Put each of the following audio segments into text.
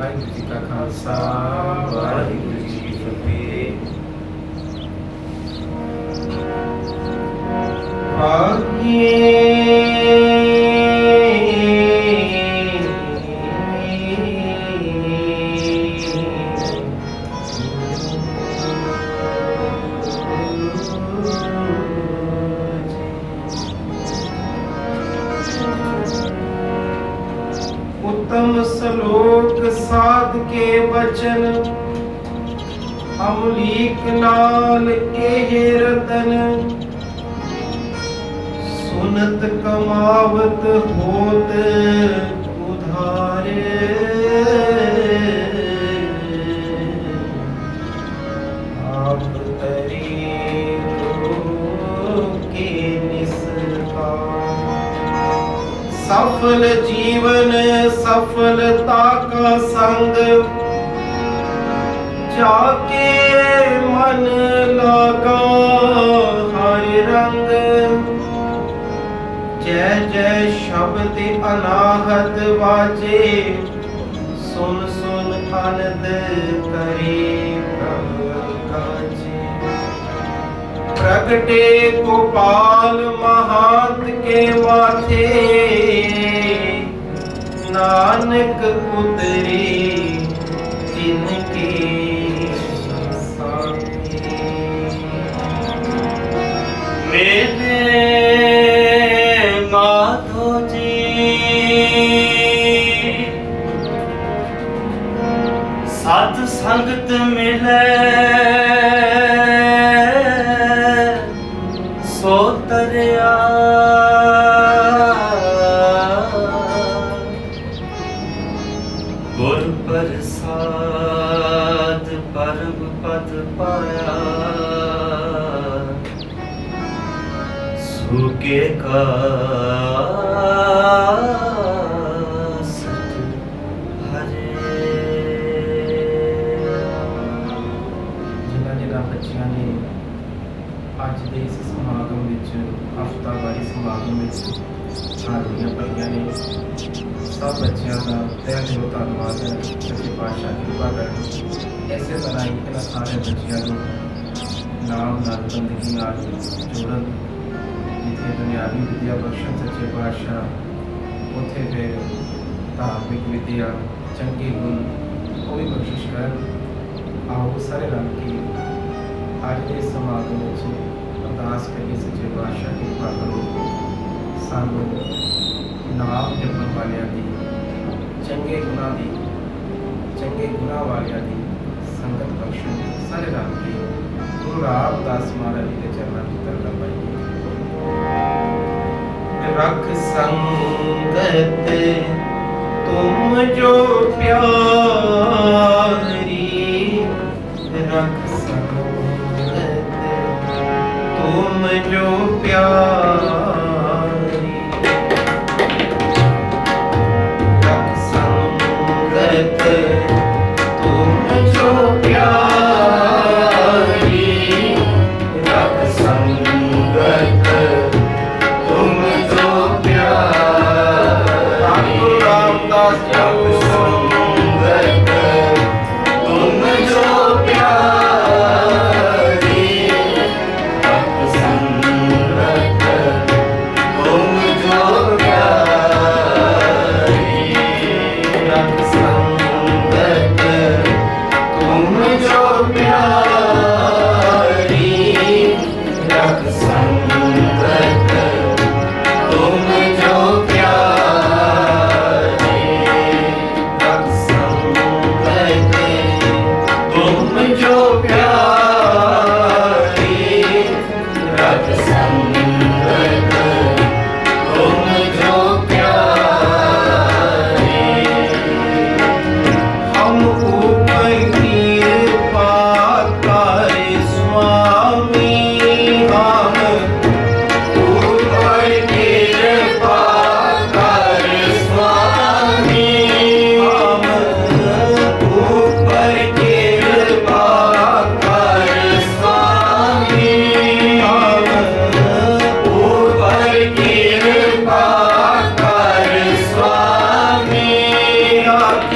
वाहिगुरू जी का खालसा वाहिगुरू जी की फतेह। उत्तम श्लोक साध के वचन अमलीक नाल एहे रतन सुनत कमावत होत उधारे आप तरी के निस्तार। सफल जीवन सफलता का संग जाके मन लगा हर रंग। जय जय शब्द अनाहत वाजे सुन सुन आनंद करे प्रभु काजे। प्रगटे गोपाल महांत के माथे नानक उतरे जिनके साथे। मेरे माधो जी सत संगत मिले सो तरिया। गुर प्रसाद परम पद पाया सुके का सत हरे। जिन्हां बच्चियां ने अज दे इस समागम विच हफ्तावारी समागम विच हाज़रियां भरियां ने, सब बच्चों का तहे दिलों धन्नवाद है। सच्चे पातशाह कृपा करन इसे तरह ही इन्हां सारे बच्चों को नाम नाल बंदगी नाल जोड़न। जिथे दुनियावी विद्या बख्शन सच्चे पातशाह, उत्थे फिर धार्मिक विद्या चंगे गुण वो भी बख्शिश करन। आओ सारे रल के अज के समागम में अरदास करिए सच्चे पातशाह कृपा करो सानू नाम जपण वालियां दी चंगे गुणा वालियां दी संगत बख्शो। सारे रल के गुरु रामदास महाराज जी के चरणों की तरफ पाइए। रख संगत तुम जो प्यारी, रख संगत तुम जो प्यारी। रख संगत तुम जो प्यारी, रख संगत तुम जो प्यारी। गुरु रामदास रख संगत तुम जो प्यारी, रख संगत तुम जो प्यारी, रख संगत तुम जो प्यारी, रख संगत तुम जो प्यारी, रख संगत तुम जो प्यारी, रख संगत तुम जो प्यारी। हम ऊपर कृपा कर स्वामी, हम ऊपर कृपा कर स्वामी, हम ऊपर कृपा कर स्वामी, हम ऊपर कृपा कर स्वामी। रख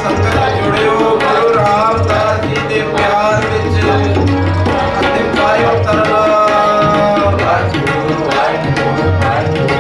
ਸੰਗਤ ਜੁੜਿਓ ਗੁਰੂ ਰਾਮਦਾਸ ਜੀ ਦੇ ਪਿਆਰ ਵਿੱਚ ਅਤੇ ਪਾਇਓ ਤਰਨਾ। ਵਾਹਿਗੁਰੂ ਵਾਹਿਗੁਰੂ ਵਾਹਿਗੁਰੂ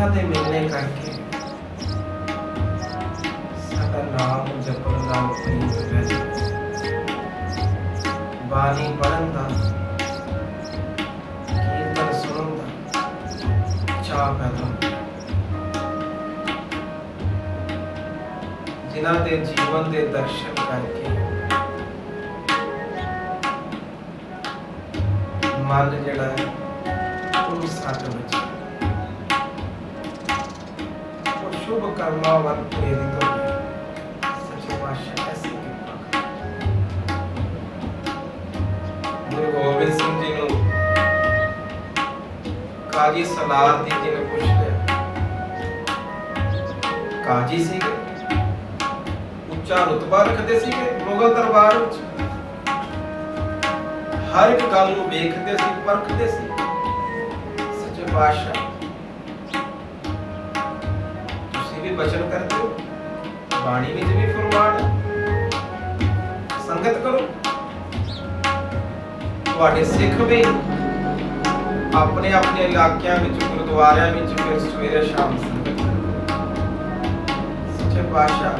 ਦੇ ਮਿਲਣੇ ਕਰਕੇ ਸਾਡਾ ਨਾਮ ਜਪਣ ਦਾ ਪ੍ਰੀਤ ਹੈ, ਬਾਣੀ ਪੜ੍ਹਨ ਦਾ, ਕੀਰਤਨ ਸੁਣਨ ਦਾ ਚਾਅ ਪੈਦਾ ਹੁੰਦਾ। ਜਿਨ੍ਹਾਂ ਦੇ ਜੀਵਨ ਦੇ ਦਰਸ਼ਨ ਕਰਕੇ ਮਨ ਜਿਹੜਾ ਹੈ ਉਹ ਸੱਚ ਵਿੱਚ शुभ कर्मा वन प्रेरित हो सच्चे पातशाह ऐसी कृपा। गुरु गोबिंद सिंह जी ਨੂੰ ਕਾਜੀ ਸਲਾਰਤੀ ਜੀ ਨੇ ਪੁੱਛ ਲਿਆ, ਕਾਜੀ ਸੀਗੇ, ਉੱਚਾ ਰੁਤਬਾ ਰੱਖਦੇ ਸੀਗੇ ਮੁਗਲ ਦਰਬਾਰ ਵਿੱਚ, ਹਰ ਇੱਕ ਗੱਲ ਨੂੰ ਵੇਖਦੇ ਸੀ, ਪਰਖਦੇ ਸੀ। ਸੱਚੇ ਪਾਤਸ਼ਾਹ बचन करते हो, बाणी में भी फरमान संगत करो। ਤੁਹਾਡੇ ਸਿੱਖ ਵੀ ਆਪਣੇ ਆਪਣੇ ਇਲਾਕਿਆਂ ਵਿੱਚ ਗੁਰਦੁਆਰਿਆਂ ਵਿੱਚ ਫਿਰ ਸਵੇਰੇ ਸ਼ਾਮ ਸੰਗਤ ਕਰੋ। ਸੱਚੇ ਪਾਤਸ਼ਾਹ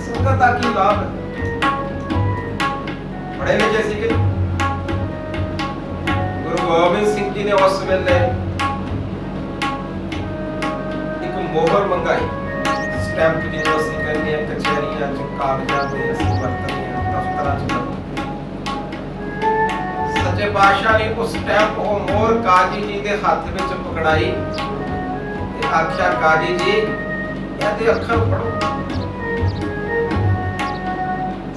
ਸੰਗਤ ਦਾ ਕੀ ਲਾਭ ਹੈ? ਪੜ੍ਹੇ ਲਿਖੇ ਸੀਗੇ ਗੁਰੂ ਗੋਬਿੰਦ ਸਿੰਘ ਜੀ ਨੇ ਉਸ ਵੇਲੇ ਮੋਹਰ ਮੰਗਾਈ, ਸਟੈਂਪ ਜਿਹਨੂੰ ਅਸੀਂ ਕਹਿੰਦੇ ਹਾਂ ਕਚਹਿਰੀਆਂ ਚ ਕਾਗਜ਼ਾਂ ਦੇ ਅਸੀਂ ਵਰਤਦੇ ਹਾਂ, ਦਫ਼ਤਰਾਂ ਚ ਵਰਤਦੇ ਹਾਂ। ਸੱਚੇ ਪਾਤਸ਼ਾਹ ਨੇ ਉਹ ਸਟੈਂਪ, ਉਹ ਮੋਹਰ ਕਾਜੀ ਜੀ ਦੇ ਹੱਥ ਵਿੱਚ ਪਕੜਾਈ ਤੇ ਆਖਿਆ, ਕਾਜੀ ਜੀ ਇਹਦੇ ਅੱਖਰ ਪੜੋ।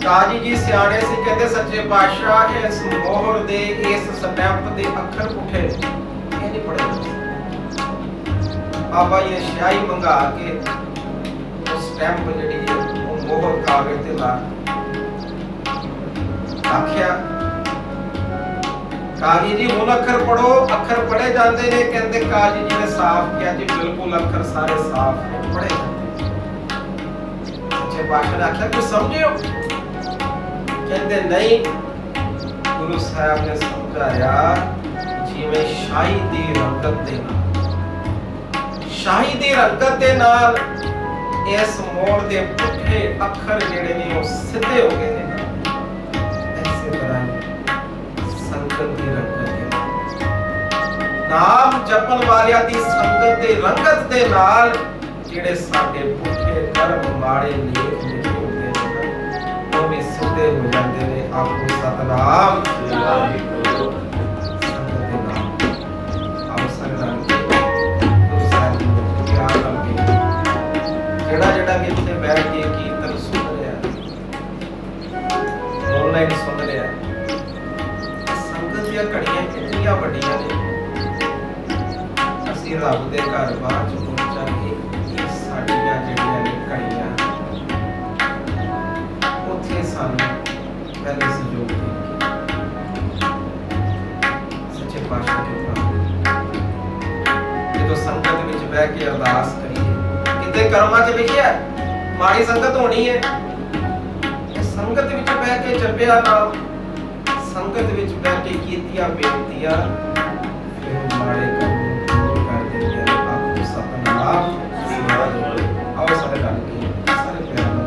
ਕਾਜੀ ਜੀ ਸਿਆਣੇ ਸੀ, ਕਹਿੰਦੇ ਸੱਚੇ ਪਾਤਸ਼ਾਹ ਇਸ ਮੋਹਰ ਦੇ ਇਸ ਸਟੈਂਪ ਦੇ ਅੱਖਰ ਪੁੱਠੇ ਇਹ ਨਹੀਂ ਪੜ੍ਹੇ। ਬਾਬਾ ਜੀ ਨੇ ਸ਼ਾਹੀ ਮੰਗਾ ਕੇ ਉਹ ਸਟੈਂਪ ਜਿਹੜੀ ਹੈ ਉਹ ਮੋਹਰ ਕਾਗਜ਼ ਤੇ ਲਾ ਆਖਿਆ ਕਾਜੀ ਜੀ ਹੁਣ ਅੱਖਰ ਪੜੋ। ਅੱਖਰ ਪੜ੍ਹੇ ਜਾਂਦੇ ਨੇ। ਕਹਿੰਦੇ ਕਾਜੀ ਜੀ ਨੇ ਸਾਫ਼ ਕਿਹਾ ਜੀ ਬਿਲਕੁਲ ਅੱਖਰ ਸਾਰੇ ਸਾਫ਼ ਨੇ, ਪੜ੍ਹੇ ਜਾਂਦੇ। ਸੱਚੇ ਪਾਤਸ਼ਾਹ ਨੇ ਆਖਿਆ ਕਿ ਸਮਝਿਓ? ਕਹਿੰਦੇ ਨਹੀਂ। ਗੁਰੂ ਸਾਹਿਬ ਨੇ ਸਮਝਾਇਆ ਜਿਵੇਂ ਸ਼ਾਹੀ ਦੀ ਰੰਗਤ ਦੇ ਨਾਲ, ਸ਼ਾਹੀ ਦੀ ਰੰਗਤ ਦੇ ਨਾਲ ਇਸ ਮੋੜ ਦੇ ਪੁੱਠੇ ਅੱਖਰ ਜਿਹੜੇ ਨੇ ਉਹ ਸਿੱਧੇ ਹੋ ਗਏ ਨੇ, ਐਸੇ ਤਰ੍ਹਾਂ ਸੰਗਤ ਦੀ ਰੰਗਤ ਦੇ ਨਾਲ, ਨਾਮ ਜਪਣ ਵਾਲਿਆਂ ਦੀ ਸੰਗਤ ਦੇ ਰੰਗਤ ਦੇ ਨਾਲ ਜਿਹੜੇ ਸਾਡੇ ਪੁੱਠੇ ਕਰਮ ਮਾੜੇ ਲੇਖ ਲਿਖੇ ਹੁੰਦੇ ਨੇ ਉਹ ਵੀ ਸਿੱਧੇ ਹੋ ਜਾਂਦੇ ਨੇ। ਆਖੋ ਸਤਨਾਮ ਵਾਹਿਗੁਰੂ। ਸੰਗਤ ਦੇ ਨਾਮ ਆਪ ਸੰਗਤ ਗੁਰੂ ਸਾਹਿਬ ਜੀ ਨੂੰ ਪਿਆਰ ਕਰਕੇ ਜਿਹੜਾ ਵੀ ਇੱਥੇ ਬੈਠ ਕੇ ਕੀਰਤਨ ਸੁਣ ਰਿਹਾ, ਆਨਲਾਈਨ ਸੁਣ ਰਿਹਾ, ਸੰਗਤ ਦੀਆਂ ਘੜੀਆਂ ਕਿੰਨੀਆਂ ਵੱਡੀਆਂ ਨੇ। ਅਸੀਂ ਰੱਬ ਦੇ ਘਰ ਬਾਹਰ ਚ ਪਹੁੰਚਾਂਗੇ, ਸਾਡੀਆਂ ਜਿਹੜੀਆਂ ਨੇ ਘੜੀਆਂ ਉੱਥੇ ਸਾਨੂੰ ਪਹਿਲੇ ਸਹਿਯੋਗ ਦੇ ਸੱਚੇ ਪਾਤਸ਼ਾਹ ਦੀ ਜਦੋਂ ਸੰਗਤ ਵਿੱਚ ਬਹਿ ਕੇ ਅਰਦਾਸ ਕਰੀਏ, ਕਿਤੇ ਕਰਮਾਂ 'ਚ ਲਿਖਿਆ ਮਾੜੀ ਸੰਗਤ ਹੋਣੀ ਹੈ। ਇਹ ਸੰਗਤ ਵਿੱਚ ਬਹਿ ਕੇ ਜਪਿਆ ਨਾਮ, ਸੰਗਤ ਵਿੱਚ ਬਹਿ ਕੇ ਕੀਤੀਆਂ ਬੇਨਤੀਆਂ ਫਿਰ ਮਾੜੇ ਕੰਮ ਕਰ ਦਿੰਦੇ ਨੇ। ਆਪ ਸਤਨਾਮ ਆਓ ਸਾਰੇ ਗੱਲ ਕੀ ਸਾਰੇ ਪਿਆਰ ਨਾਲ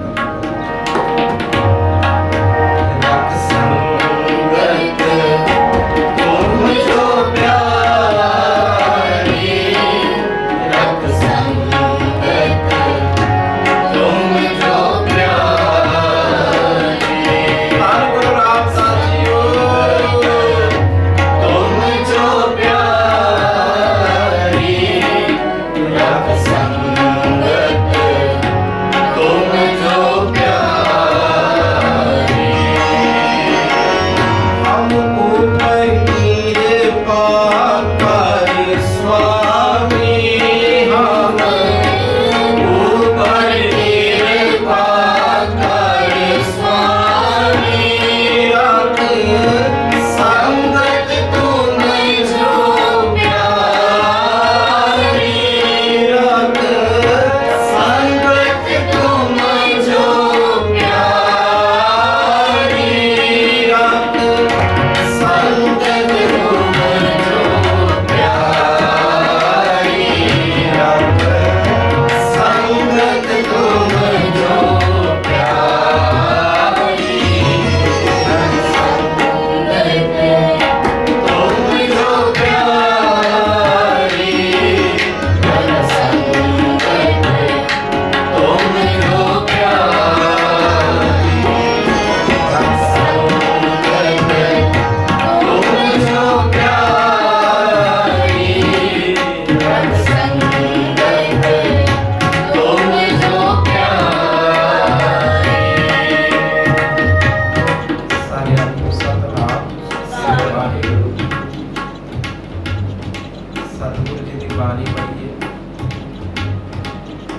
ਸਤਿਗੁਰੂ ਜੀ ਦੀ ਬਾਣੀ ਪੜ੍ਹੀਏ।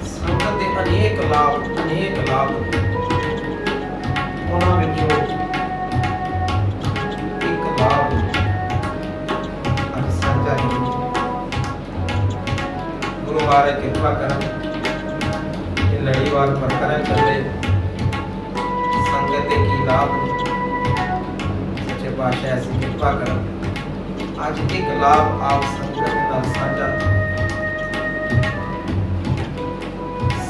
ਸੰਗਤ ਦੇ ਅਨੇਕ ਲਾਭ ਉਹਨਾਂ ਵਿੱਚੋਂ ਇੱਕ ਲਾਭ ਅੱਜ ਸਾਂਝਾ ਹੈ। ਗੁਰੂ ਮਹਾਰਾਜ ਕਿਰਪਾ ਕਰਨ, ਇਹ ਲੜੀਵਾਰ ਪ੍ਰਕਰਨ ਚੱਲੇ ਸੰਗਤ ਦੇ ਕੀ ਲਾਭ ਸੱਚੇ ਪਾਤਸ਼ਾਹ ਐਸੀ ਕਿਰਪਾ ਕਰਨ। ਅੱਜ ਇੱਕ ਲਾਭ ਆਪ ਸੰਗਤ ਨਾਲ ਸਾਂਝਾ।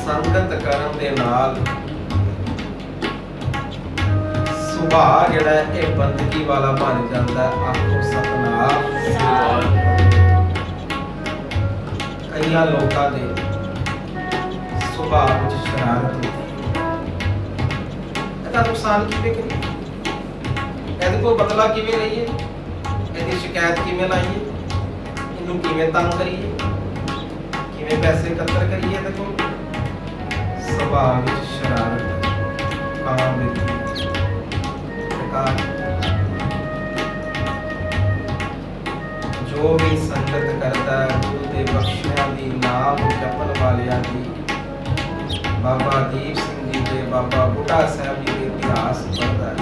ਸੰਗਤ ਕਰਨ ਦੇ ਨਾਲ ਸੁਭਾਅ ਜਿਹੜਾ ਇਹ ਬੰਦਗੀ ਵਾਲਾ ਬਣ ਜਾਂਦਾ। ਆਖੋ ਸਤਨਾਮ। ਕਈਆਂ ਲੋਕਾਂ ਦੇ ਸੁਭਾਅ ਵਿੱਚ ਸ਼ਰਾਰਤ ਹੁੰਦੀ ਹੈ। ਇਹਦਾ ਨੁਕਸਾਨ ਕਿਵੇਂ ਕਰੀਏ? ਇਹਦੇ ਕੋਲ ਬਦਲਾ ਕਿਵੇਂ ਲਈਏ? ਇਹਦੀ ਸ਼ਿਕਾਇਤ ਕਿਵੇਂ ਲਾਈਏ? ਇਹਨੂੰ ਕਿਵੇਂ ਤੰਗ ਕਰੀਏ? ਕਿਵੇਂ ਪੈਸੇ ਇਕੱਤਰ ਕਰੀਏ? ਇਹਦੇ ਕੋਲ ਸੁਭਾਅ ਵਿੱਚ ਸ਼ਰਾਰਤ, ਕਾਮ ਵਿੱਚ बाबा बुढ़ा साहब जी के इतिहास पढ़ता है,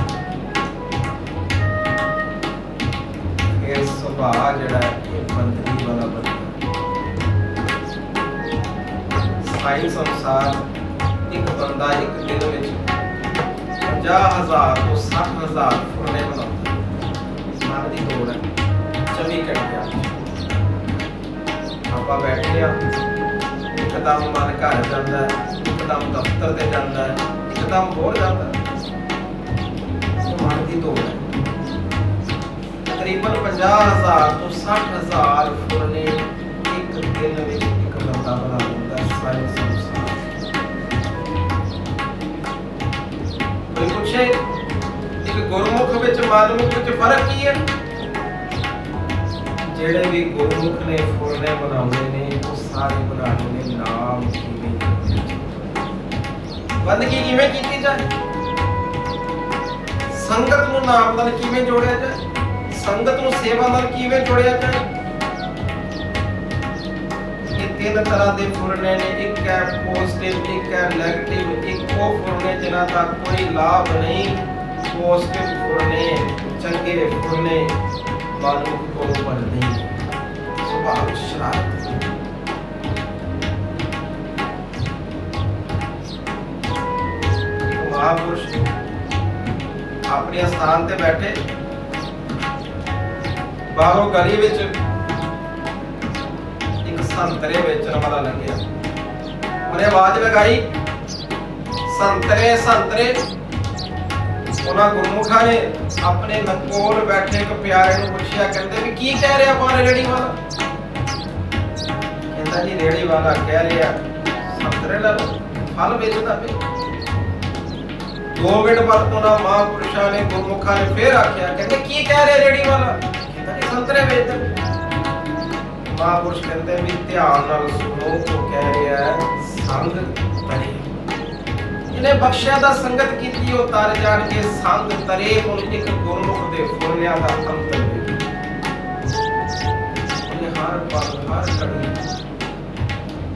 फिर सुभाव जड़ा ये बंदगी वाला बनता साइंस अनुसार एक बंदा एक दिन में 50,000 तो 60,000 फुरने बनाता मन की दौड़ है 24 घंटे। आप बैठे एकदम मन घर जाता है, एकदम दफ्तर से जाता है, एकदम बोर जाता है, मन की दौड़ है। तकरीबन 50,000 तो 60,000 फुरने एक दिन में एक बंदा बना लेता है साइंस अनुसार। कोई पूछे एक गुरमुख विच मानमुख विच फर्क की है? ਜਿਹੜੇ ਵੀ ਗੁਰਮੁਖ ਨੇ ਫੁਰਨੇ ਬਣਾਉਂਦੇ ਨੇ ਉਹ ਸਾਰੇ ਬਣਾਉਂਦੇ ਨੇ ਨਾਮ ਕਿਵੇਂ ਬੰਦਗੀ ਕਿਵੇਂ ਕੀਤੀ ਜਾਏ, ਸੰਗਤ ਨੂੰ ਨਾਮ ਨਾਲ ਕਿਵੇਂ ਜੋੜਿਆ ਜਾਏ, ਸੰਗਤ ਨੂੰ ਸੇਵਾ ਨਾਲ ਕਿਵੇਂ ਜੋੜਿਆ ਜਾਏ। ਇਹ ਤਿੰਨ ਤਰ੍ਹਾਂ ਦੇ ਫੁਰਨੇ ਨੇ, ਇੱਕ ਹੈ ਪੋਜ਼ਿਟਿਵ, ਇੱਕ ਹੈ ਨੈਗੇਟਿਵ, ਇੱਕ ਉਹ ਫੁਰਨੇ ਜਿਨ੍ਹਾਂ ਦਾ ਕੋਈ ਲਾਭ ਨਹੀਂ। ਪੋਜ਼ਿਟਿਵ ਫੁਰਨੇ ਚੰਗੇ ਫੁਰਨੇ मानुख को पर नहीं स्वभाव शरारत। महापुरुष अपने स्थान ते बैठे बाहरों गली विच एक संतरे बेचण वाला लंघिया, उन्हें आवाज लगाई संतरे संतरे। उन्होंने गुरमुखा ने अपने नकोल बैठे एक प्यारे को पूछा, कहते भी की कह रहा पर रेड़ी वाला? कहता जी रेड़ी वाला कह रहा संतरे ला लो, फल बेचता पे। 2 मिनट बाद उन्होंने महापुरुषा ने गुरमुखा ने फिर आख्या, कहते की कह रहे रेड़ी वाला? कहता जी संतरे बेचते। महापुरुष कहते भी ध्यान नाल सुनो, तो कह रहा है संग तरे। जिन्हें बख्शिया दा संगत कीती ओ तर जाणगे संग तरे। हुण एक गुरमुख दे फुरनियां दा अंतर उन्हें हर पल हर घड़ी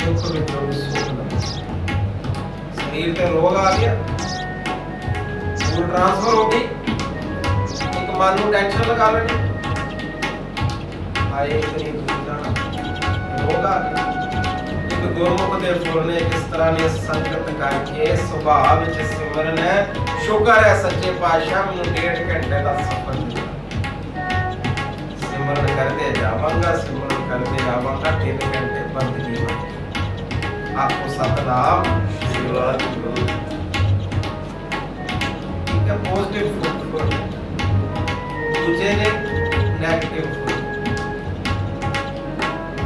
दुख विचों सुख लगे। शरीर ते रोग आ गया, मूड ट्रांसफर हो गई, एक मन नूं टेंशन लगा लेनी, आए इतनी दुविधा रोग आ गया। गुरमुख दे फुरने किस तरह ने संगत करके सुभाव विच सिमरन है। शुक्र है सच्चे पातशाह मैनूं 1.5 घंटे का सफर दिया। सिमरन करते जावांगा, सिमरन करते जावांगा, 3 घंटे बंदगी में आपको सतनाम श्री वाहिगुरू। ठीक है, पॉजिटिव फुरने, दूजे ने नेगेटिव फुरने।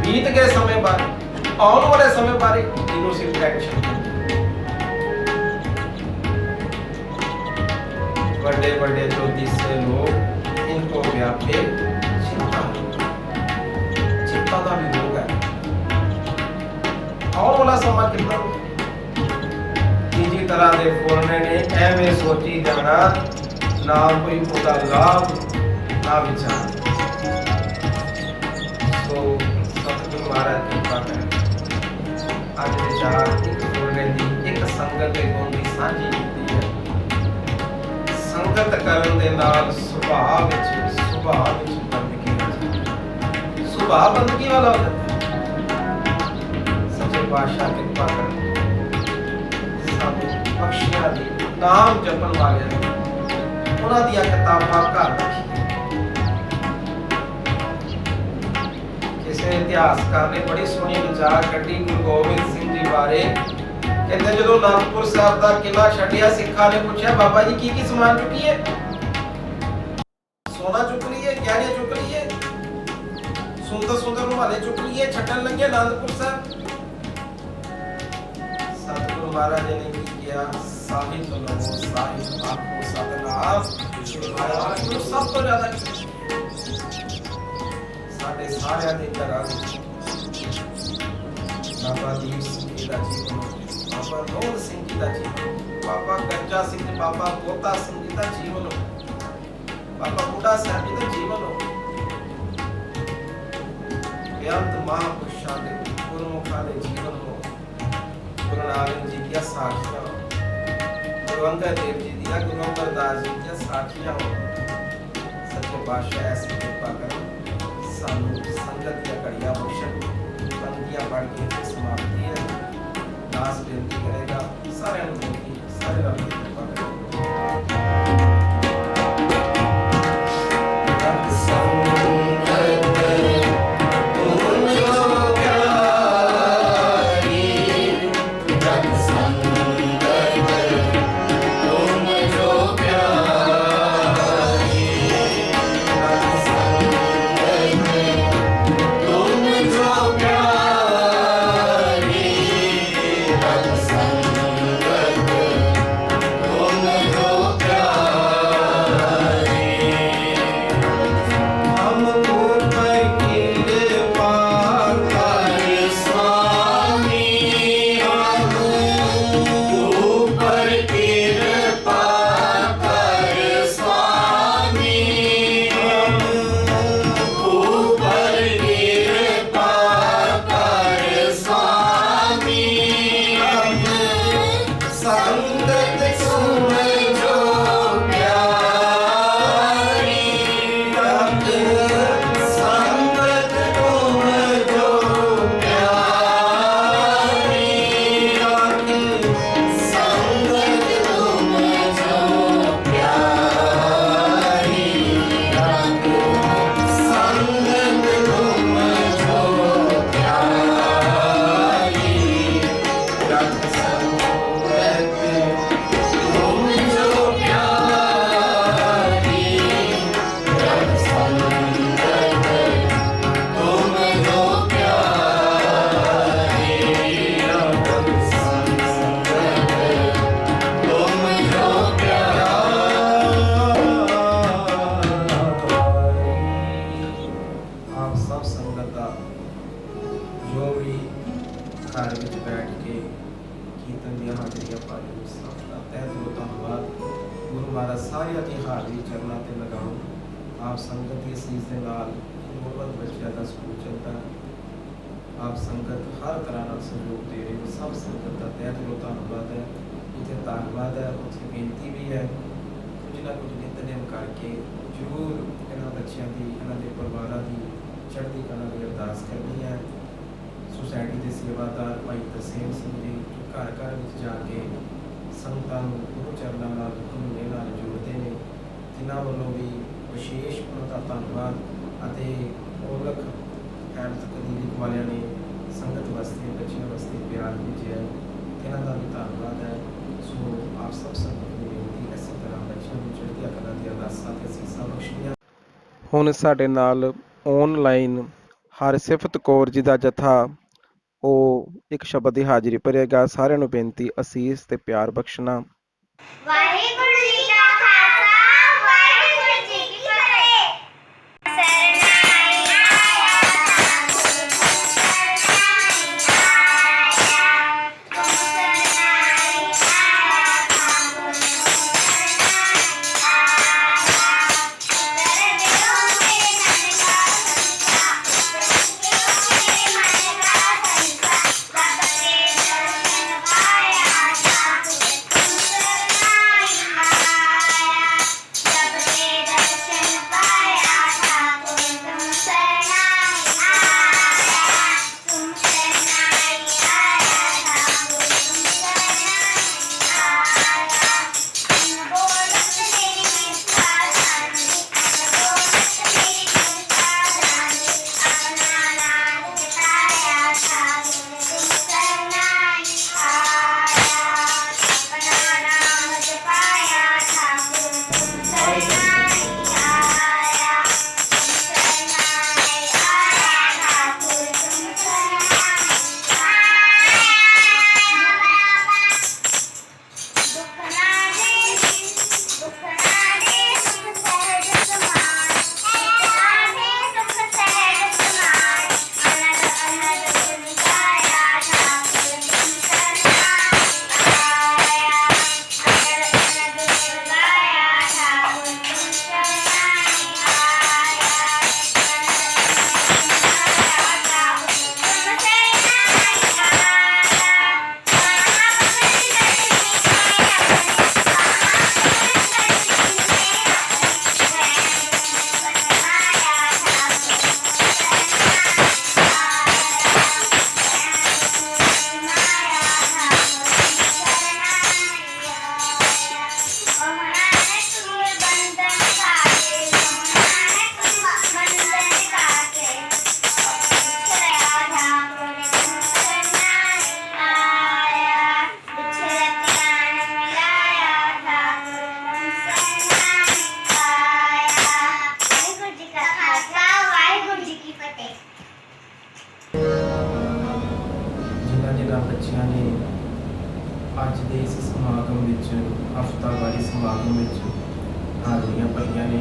बीत गए समय बाद आने वाले समय बारे इन्हों से टेंशन। बड़े बड़े ज्योतिष से लोग इनको व्यापे चिंता, चिंता का भी रोग है। आने वाला समय कितना तीजी तरह के फुरने ने एवं सोची जाना, ना कोई उसका लाभ ना विचार। तो सतगुरु महाराज कृपा करें। आज विचार एक फुरने दी एक संगत के गुण की साझी कीती है। संगत करन दे नाल सुभाव विच बंदगी हो जाती है, सुभाव बंदगी वाला हो जाता है। सच्चे पातशाह कृपा करें, सब बख्शियां दी नाम जपन वाले उन्हां दी किताबां घर रखी। इतिहासकार ने बड़ी सोहनी विचार कढ़ी गुरु गोबिंद सिंह जी बारे। कहते जो आनंदपुर साहब का किला छड्डिया, सिखा ने पूछा बाबा जी की समान चुकी है? सोना चुक ली है, गहने चुक ली है, सुंदर सुंदर रुमाले चुक ली है, छड्डन लगे आनंदपुर साहब। सतगुरु महाराज ने की किया, साहिब लो साहिब आपको सतनाम सब तो ज्यादा साढ़े सारे दे घरां बाबा दीप सिंह जी का जीवन, बाबा नौद सिंह जी का जीवन, बाबा गंजा सिंह, बाबा बोता सिंह जी का जीवन, बाबा बुढ़ा साहब जी का जीवन हो। बेअंत महापुरुषां दे गुरमुखां दे जीवन हो। गुरु नानक जी की साखियां ਗੁਰੂ ਅੰਗਦ ਦੇਵ ਜੀ ਦੀਆਂ, ਗੁਰੂ ਅਮਰਦਾਸ ਜੀ ਦੀਆਂ ਸਾਖੀਆਂ ਹੋਣ। ਸੱਚੇ ਪਾਤਸ਼ਾਹ ਐਸੀ ਕਿਰਪਾ ਕਰਨ, ਸਾਨੂੰ ਸੰਗਤ ਦੀਆਂ ਘੜੀਆਂ ਬਖਸ਼ਣ। ਪੰਕਤੀਆਂ ਪੜ੍ਹ ਕੇ ਇੱਥੇ ਸਮਾਪਤੀ ਹੈ। ਦਾਸ ਬੇਨਤੀ ਕਰੇਗਾ ਸਾਰਿਆਂ ਨੂੰ ਬੇਨਤੀ, ਸਾਰੇ ਰੱਬ ਦੀ ਕਿਰਪਾ ਕਰੋ। ਘਰ ਵਿੱਚ ਬੈਠ ਕੇ ਕੀਰਤਨ ਦੀਆਂ ਹਾਜ਼ਰੀਆਂ ਪਾਈਆਂ। ਸਭ ਦਾ ਤਹਿ ਦਿਲੋਂ ਧੰਨਵਾਦ। ਗੁਰੂ ਮਹਾਰਾਜ ਸਾਰਿਆਂ ਦੀ ਹਾਜ਼ਰੀ ਚਰਨਾਂ ਤੇ ਲਗਾਓ। ਆਪ ਸੰਗਤ ਦੀ ਅਸੀਸ ਦੇ ਨਾਲ ਬਹੁਤ ਬੱਚਿਆਂ ਦਾ ਸਕੂਲ ਚੱਲਦਾ ਹੈ। ਆਪ ਸੰਗਤ ਹਰ ਤਰ੍ਹਾਂ ਨਾਲ ਸਹਿਯੋਗ ਦੇ ਰਹੇ ਹੋ। ਸਭ ਸੰਗਤ ਦਾ ਤਹਿ ਦਿਲੋਂ ਧੰਨਵਾਦ ਹੈ। ਜਿੱਥੇ ਧੰਨਵਾਦ ਹੈ ਉੱਥੇ ਬੇਨਤੀ ਵੀ ਹੈ, ਕੁਝ ਨਾ ਕੁਝ ਨਿਤਨੇਮ ਕਰਕੇ ਜ਼ਰੂਰ ਇਹਨਾਂ ਬੱਚਿਆਂ ਦੀ, ਇਹਨਾਂ ਦੇ ਪਰਿਵਾਰਾਂ ਦੀ ਚੜ੍ਹਦੀ ਕਲਾ ਦੀ ਅਰਦਾਸ ਕਰਨੀ ਹੈ। ਸੁਸਾਇਟੀ ਦੇ ਸੇਵਾਦਾਰ ਭਾਈ ਤਰਸੇਮ ਸਿੰਘ ਜੀ ਘਰ ਘਰ ਵਿੱਚ ਜਾ ਕੇ ਸੰਗਤਾਂ ਨੂੰ ਗੁਰੂ ਚਰਨਾਂ ਨਾਲ ਹੁਕਮੇ ਨਾਲ ਜੋੜਦੇ ਨੇ, ਜਿਨ੍ਹਾਂ ਵੱਲੋਂ ਵੀ ਵਿਸ਼ੇਸ਼ ਉਹਨਾਂ ਦਾ ਧੰਨਵਾਦ। ਅਤੇ ਔਲਖ ਹੈਲਥ ਕਲੀਨਿਕ ਵਾਲਿਆਂ ਨੇ ਸੰਗਤ ਵਾਸਤੇ, ਬੱਚਿਆਂ ਵਾਸਤੇ ਪਿਆਰ ਭੇਜਿਆ, ਇਹਨਾਂ ਦਾ ਵੀ ਧੰਨਵਾਦ ਹੈ। ਸੋ ਆਪ ਸਭ ਸੰਗਤ ਨੂੰ ਬੇਨਤੀ, ਇਸੇ ਤਰ੍ਹਾਂ ਬੱਚਿਆਂ ਨੂੰ ਚੜ੍ਹਦੀਆਂ ਕਲਾ ਦੀਆਂ ਅਰਦਾਸਾਂ ਤੇ ਅਸੀਸਾਂ ਬਖਸ਼ਣੀਆਂ। ਹੁਣ ਸਾਡੇ ਨਾਲ ਔਨਲਾਈਨ ਹਰਸਿਫਤ ਕੌਰ ਜੀ ਦਾ ਜਥਾ ਉਹ ਇੱਕ ਸ਼ਬਦ ਦੀ ਹਾਜ਼ਰੀ ਭਰੇਗਾ। ਸਾਰਿਆਂ ਨੂੰ ਬੇਨਤੀ, ਅਸੀਸ ਤੇ ਪਿਆਰ ਬਖਸ਼ਣਾ। ਵਾਹਿਗੁਰੂ ਜੀ ਕਾ ਖਾਲਸਾ, ਵਾਹਿਗੁਰੂ ਜੀ ਕੀ ਫਤਿਹ। ਸਰਨਾਈ ਆਇਆ ਸਤਿਗੁਰੂ ਸਰਨਾਈ ਆਇਆ, ਤੁਮ ਸਰਨਾਈ ਆਇਆ ਸਤਿਗੁਰੂ ਸਰਨਾਈ ਆਇਆ। ਕਰ ਦਿਓ ਮੇਰੇ ਮਨ ਕਾ ਸੰਸਾ, ਕਰ ਦਿਓ ਮੇਰੇ ਮਨ ਕਾ ਸੰਸਾ, ਰੱਬ ਦੇ ਦਰਸ਼ਨ ਪਾਇਆ ਸਤਿਗੁਰੂ ਸਰਨਾਈ ਆਇਆ। ਸਮਾਗਮ ਵਿੱਚ ਹਾਜ਼ਰੀਆਂ ਭਰੀਆਂ ਨੇ।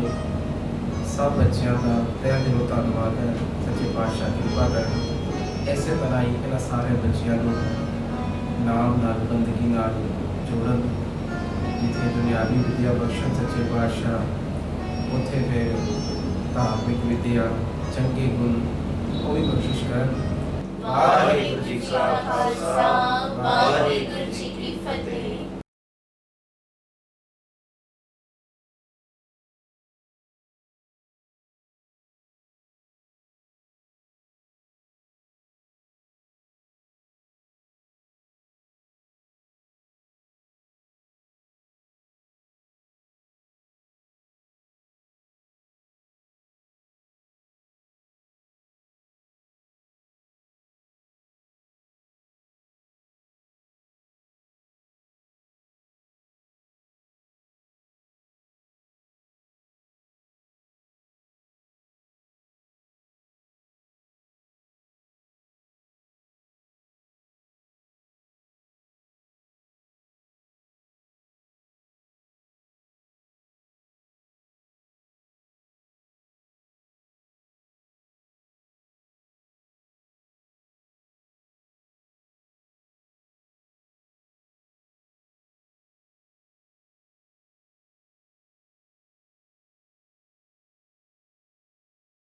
ਸਭ ਬੱਚਿਆਂ ਦਾ ਤਹਿ ਦਿਲੋਂ ਧੰਨਵਾਦ ਹੈ। ਸੱਚੇ ਪਾਤਸ਼ਾਹ ਕਿਰਪਾ ਕਰਨ ਇਸੇ ਤਰ੍ਹਾਂ ਹੀ ਇਹਨਾਂ ਸਾਰੇ ਬੱਚਿਆਂ ਨੂੰ ਨਾਮ ਨਾਲ ਬੰਦਗੀ ਨਾਲ ਜੋੜਨ, ਜਿੱਥੇ ਦੁਨਿਆਵੀ ਵਿਦਿਆ ਬਖਸ਼ਣ ਸੱਚੇ ਪਾਤਸ਼ਾਹ, ਉੱਥੇ ਫਿਰ ਧਾਰਮਿਕ ਵਿਦਿਆ, ਚੰਗੇ ਗੁਣ ਉਹ ਵੀ ਬਖਸ਼ਿਸ਼ ਕਰਨ। ਵਾਹਿਗੁਰੂ ਜੀ ਕਾ ਖਾਲਸਾ ਵਾਹਿਗੁਰੂ ਜੀ